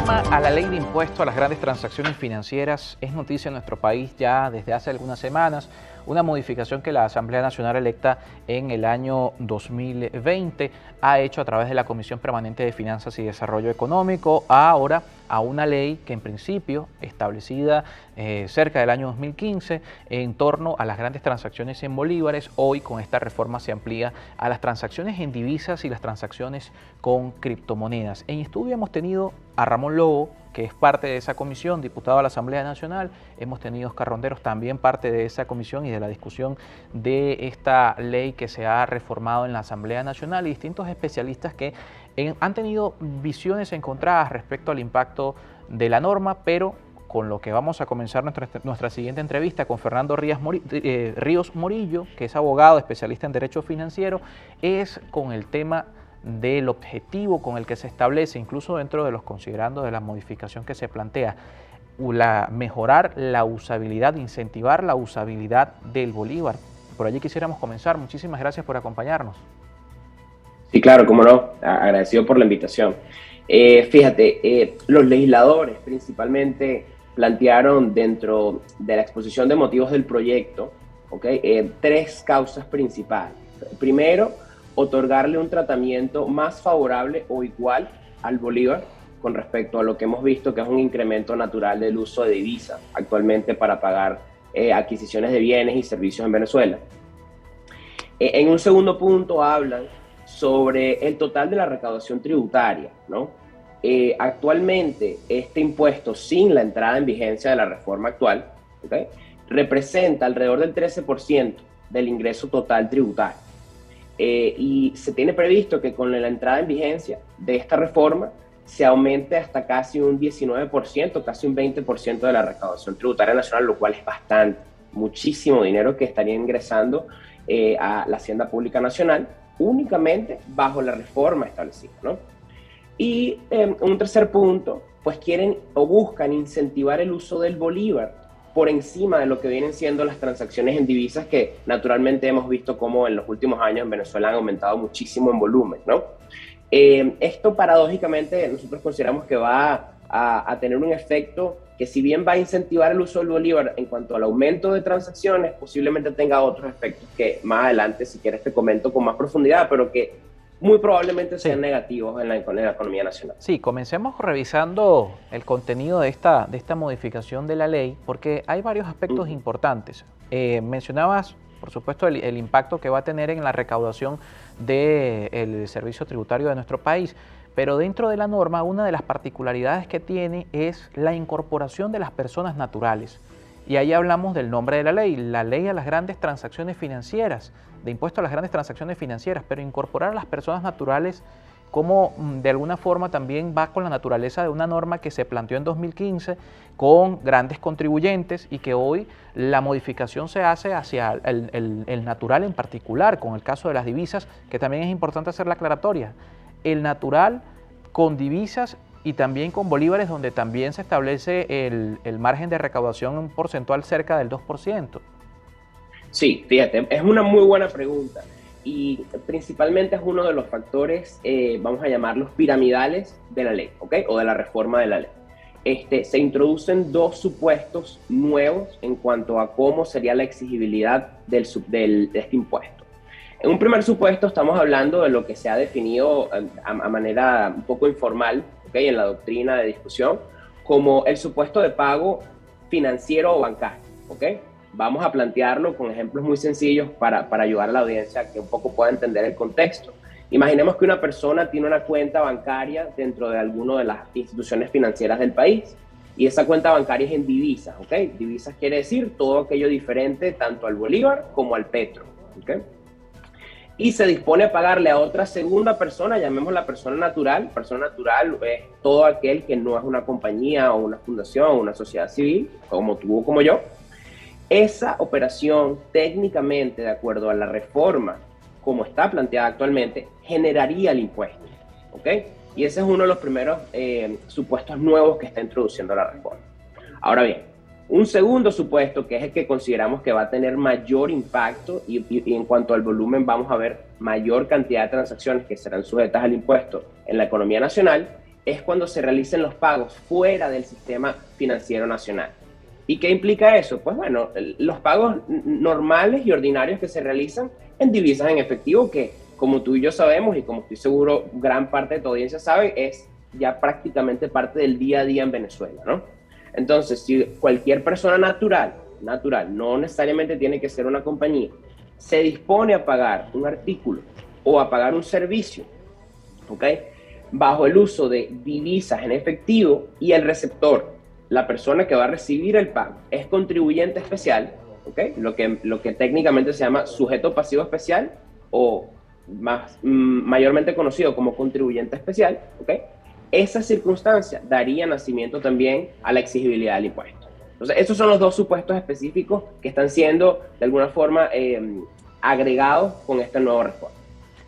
reforma a la ley de impuesto a las grandes transacciones financieras es noticia en nuestro país ya desde hace algunas semanas. Una modificación que la Asamblea Nacional electa en el año 2020 ha hecho a través de la Comisión Permanente de Finanzas y Desarrollo Económico, ahora a una ley que en principio establecida cerca del año 2015 en torno a las grandes transacciones en bolívares. Hoy con esta reforma se amplía a las transacciones en divisas y las transacciones con criptomonedas. En estudio hemos tenido a Ramón Lobo, que es parte de esa comisión, diputado a la Asamblea Nacional. Hemos tenido a Oscar Ronderos, también parte de esa comisión y de la discusión de esta ley que se ha reformado en la Asamblea Nacional, y distintos especialistas que han tenido visiones encontradas respecto al impacto de la norma, pero con lo que vamos a comenzar nuestra siguiente entrevista con Fernando Ríos Morillo, que es abogado, especialista en derecho financiero, es con el tema del objetivo con el que se establece, incluso dentro de los considerandos de la modificación que se plantea, mejorar la usabilidad, incentivar la usabilidad del bolívar. Por allí quisiéramos comenzar. Muchísimas gracias por acompañarnos. Sí, claro, cómo no. Agradecido por la invitación. Fíjate, los legisladores principalmente plantearon dentro de la exposición de motivos del proyecto, tres causas principales. Primero, otorgarle un tratamiento más favorable o igual al bolívar con respecto a lo que hemos visto que es un incremento natural del uso de divisa actualmente para pagar adquisiciones de bienes y servicios en Venezuela. En un segundo punto hablan sobre el total de la recaudación tributaria, ¿no? Actualmente este impuesto, sin la entrada en vigencia de la reforma actual, representa alrededor del 13% del ingreso total tributario. Y se tiene previsto que con la entrada en vigencia de esta reforma se aumente hasta casi un 19%, casi un 20% de la recaudación tributaria nacional, lo cual es bastante, muchísimo dinero que estaría ingresando a la Hacienda Pública Nacional únicamente bajo la reforma establecida, ¿no? Y un tercer punto, pues quieren o buscan incentivar el uso del bolívar por encima de lo que vienen siendo las transacciones en divisas, que naturalmente hemos visto cómo en los últimos años en Venezuela han aumentado muchísimo en volumen, ¿no? Esto paradójicamente nosotros consideramos que va a tener un efecto que, si bien va a incentivar el uso del bolívar en cuanto al aumento de transacciones, posiblemente tenga otros efectos que más adelante, si quieres, te comento con más profundidad, pero que muy probablemente sean negativos en la economía nacional. Sí, comencemos revisando el contenido de esta modificación de la ley, porque hay varios aspectos importantes. Mencionabas, por supuesto, el impacto que va a tener en la recaudación del servicio tributario de nuestro país, pero dentro de la norma, una de las particularidades que tiene es la incorporación de las personas naturales. Y ahí hablamos del nombre de la ley a las grandes transacciones financieras, de impuesto a las grandes transacciones financieras, pero incorporar a las personas naturales como de alguna forma también va con la naturaleza de una norma que se planteó en 2015 con grandes contribuyentes, y que hoy la modificación se hace hacia el natural en particular, con el caso de las divisas, que también es importante hacer la aclaratoria. El natural con divisas y también con bolívares, donde también se establece el margen de recaudación porcentual cerca del 2%. Sí, fíjate, es una muy buena pregunta, y principalmente es uno de los factores, vamos a llamarlos piramidales de la ley, o de la reforma de la ley. Se introducen dos supuestos nuevos en cuanto a cómo sería la exigibilidad de este impuesto. En un primer supuesto estamos hablando de lo que se ha definido a manera un poco informal, en la doctrina de discusión, como el supuesto de pago financiero o bancario. Vamos a plantearlo con ejemplos muy sencillos para ayudar a la audiencia a que un poco pueda entender el contexto. Imaginemos que una persona tiene una cuenta bancaria dentro de alguna de las instituciones financieras del país, y esa cuenta bancaria es en divisas. Divisas quiere decir todo aquello diferente tanto al bolívar como al petro. Y se dispone a pagarle a otra segunda persona, llamémosla persona natural. Persona natural es todo aquel que no es una compañía o una fundación o una sociedad civil, como tú o como yo. Esa operación, técnicamente, de acuerdo a la reforma como está planteada actualmente, generaría el impuesto. Y ese es uno de los primeros supuestos nuevos que está introduciendo la reforma. Ahora bien, un segundo supuesto, que es el que consideramos que va a tener mayor impacto, y en cuanto al volumen vamos a ver mayor cantidad de transacciones que serán sujetas al impuesto en la economía nacional, es cuando se realicen los pagos fuera del sistema financiero nacional. ¿Y qué implica eso? Pues bueno, los pagos normales y ordinarios que se realizan en divisas en efectivo, que como tú y yo sabemos, y como estoy seguro gran parte de tu audiencia sabe, es ya prácticamente parte del día a día en Venezuela, ¿no? Entonces, si cualquier persona natural, no necesariamente tiene que ser una compañía, se dispone a pagar un artículo o a pagar un servicio, ¿ok? Bajo el uso de divisas en efectivo y el receptor, la persona que va a recibir el pago, es contribuyente especial, ¿ok? Lo que técnicamente se llama sujeto pasivo especial o mayormente conocido como contribuyente especial, ¿ok? Esa circunstancia daría nacimiento también a la exigibilidad del impuesto. Entonces, esos son los dos supuestos específicos que están siendo de alguna forma agregados con esta nueva reforma.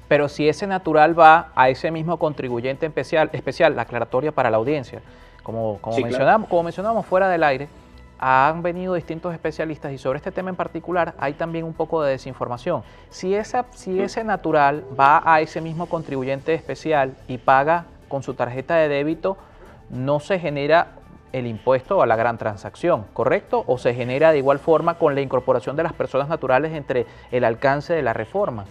Pero si ese natural va a ese mismo contribuyente especial, la aclaratoria para la audiencia, Sí, mencionamos, como mencionamos fuera del aire, han venido distintos especialistas y sobre este tema en particular hay también un poco de desinformación. Si ese natural va a ese mismo contribuyente especial y paga con su tarjeta de débito, no se genera el impuesto a la gran transacción, ¿correcto? ¿O se genera de igual forma con la incorporación de las personas naturales entre el alcance de la reforma?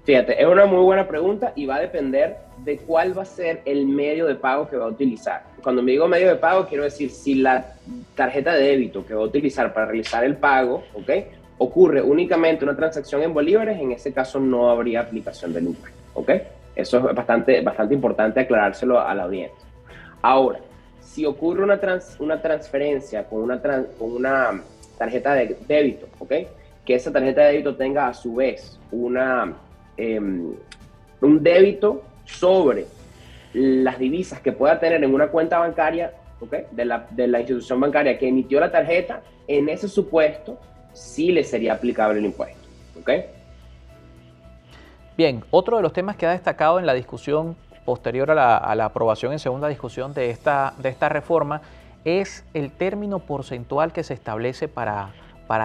Fíjate, es una muy buena pregunta y va a depender de cuál va a ser el medio de pago que va a utilizar. Cuando me digo medio de pago, quiero decir si la tarjeta de débito que va a utilizar para realizar el pago, ¿ok?, ocurre únicamente una transacción en bolívares, en ese caso no habría aplicación del impuesto, ¿ok? Eso es bastante importante aclarárselo a la audiencia. Ahora, si ocurre una transferencia con una tarjeta de débito, ¿ok?, que esa tarjeta de débito tenga a su vez un débito sobre las divisas que pueda tener en una cuenta bancaria, ¿okay?, de la institución bancaria que emitió la tarjeta, en ese supuesto sí le sería aplicable el impuesto. ¿Okay? Bien, otro de los temas que ha destacado en la discusión posterior a la aprobación en segunda discusión de esta reforma es el término porcentual que se establece para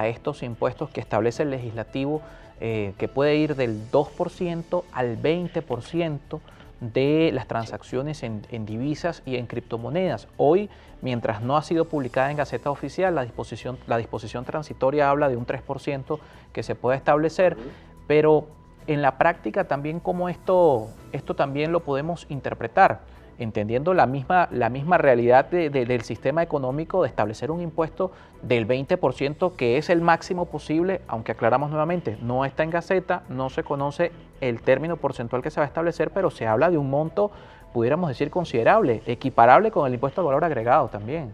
estos impuestos que establece el legislativo, que puede ir del 2% al 20% de las transacciones en divisas y en criptomonedas. Hoy, mientras no ha sido publicada en Gaceta Oficial, la disposición transitoria habla de un 3% que se puede establecer, pero en la práctica también cómo esto también lo podemos interpretar, entendiendo la misma realidad del sistema económico de establecer un impuesto del 20%, que es el máximo posible, aunque aclaramos nuevamente, no está en Gaceta, no se conoce el término porcentual que se va a establecer, pero se habla de un monto, pudiéramos decir, considerable, equiparable con el impuesto al valor agregado también.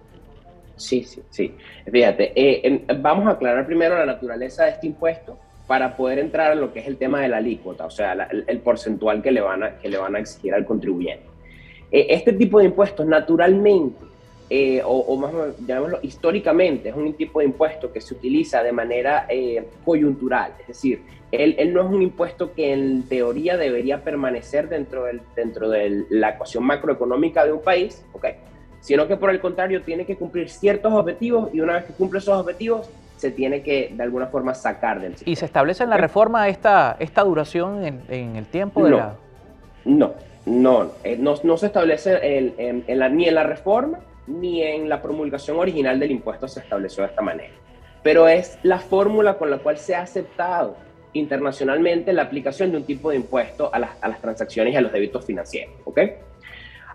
Sí. Fíjate, vamos a aclarar primero la naturaleza de este impuesto para poder entrar en lo que es el tema de la alícuota, o sea, el porcentual que le van a exigir al contribuyente. Este tipo de impuestos naturalmente, o más llamémoslo históricamente, es un tipo de impuesto que se utiliza de manera coyuntural, es decir, él no es un impuesto que en teoría debería permanecer dentro de la ecuación macroeconómica de un país, ¿okay?, sino que por el contrario tiene que cumplir ciertos objetivos y una vez que cumple esos objetivos se tiene que de alguna forma sacar del sistema. ¿Y se establece en la reforma esta duración en el tiempo de la...? No se establece ni en la reforma ni en la promulgación original del impuesto se estableció de esta manera. Pero es la fórmula con la cual se ha aceptado internacionalmente la aplicación de un tipo de impuesto a las transacciones y a los débitos financieros. ¿Ok?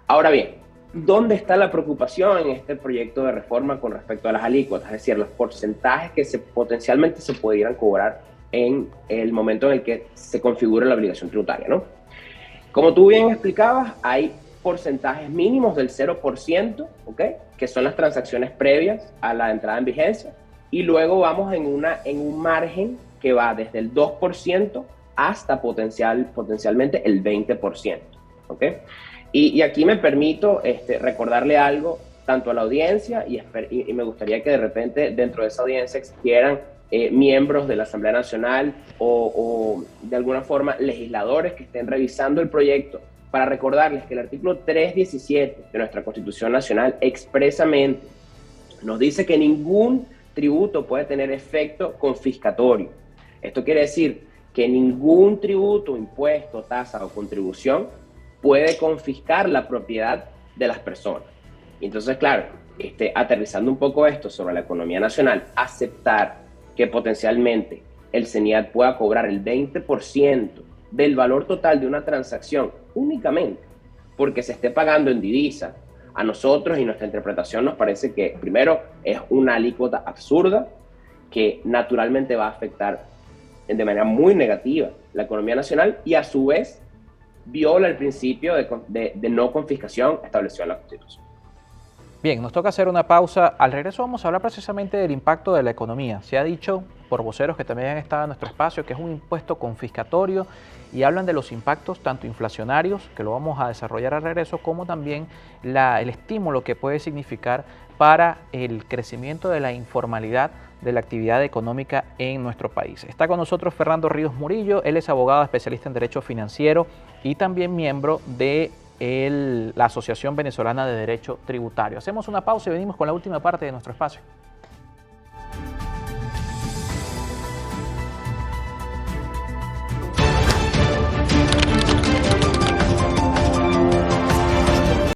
Ahora bien, ¿dónde está la preocupación en este proyecto de reforma con respecto a las alícuotas? Es decir, los porcentajes que potencialmente se pudieran cobrar en el momento en el que se configura la obligación tributaria, ¿no? Como tú bien explicabas, hay porcentajes mínimos del 0%, ¿ok?, que son las transacciones previas a la entrada en vigencia, y luego vamos en un margen que va desde el 2% hasta potencialmente el 20%, ¿ok? Y aquí me permito recordarle algo tanto a la audiencia y me gustaría que de repente dentro de esa audiencia existieran miembros de la Asamblea Nacional o de alguna forma legisladores que estén revisando el proyecto, para recordarles que el artículo 317 de nuestra Constitución Nacional expresamente nos dice que ningún tributo puede tener efecto confiscatorio. Esto quiere decir que ningún tributo, impuesto, tasa o contribución puede confiscar la propiedad de las personas. Entonces, claro, aterrizando un poco esto sobre la economía nacional, aceptar que potencialmente el CENIAT pueda cobrar el 20% del valor total de una transacción únicamente porque se esté pagando en divisa, a nosotros y nuestra interpretación nos parece que, primero, es una alícuota absurda que naturalmente va a afectar de manera muy negativa la economía nacional y a su vez viola el principio de no confiscación establecido en la Constitución. Bien, nos toca hacer una pausa. Al regreso vamos a hablar precisamente del impacto de la economía. Se ha dicho por voceros que también han estado en nuestro espacio que es un impuesto confiscatorio y hablan de los impactos tanto inflacionarios, que lo vamos a desarrollar al regreso, como también el estímulo que puede significar para el crecimiento de la informalidad de la actividad económica en nuestro país. Está con nosotros Fernando Ríos Murillo, él es abogado especialista en Derecho Financiero y también miembro de la Asociación Venezolana de Derecho Tributario. Hacemos una pausa y venimos con la última parte de nuestro espacio.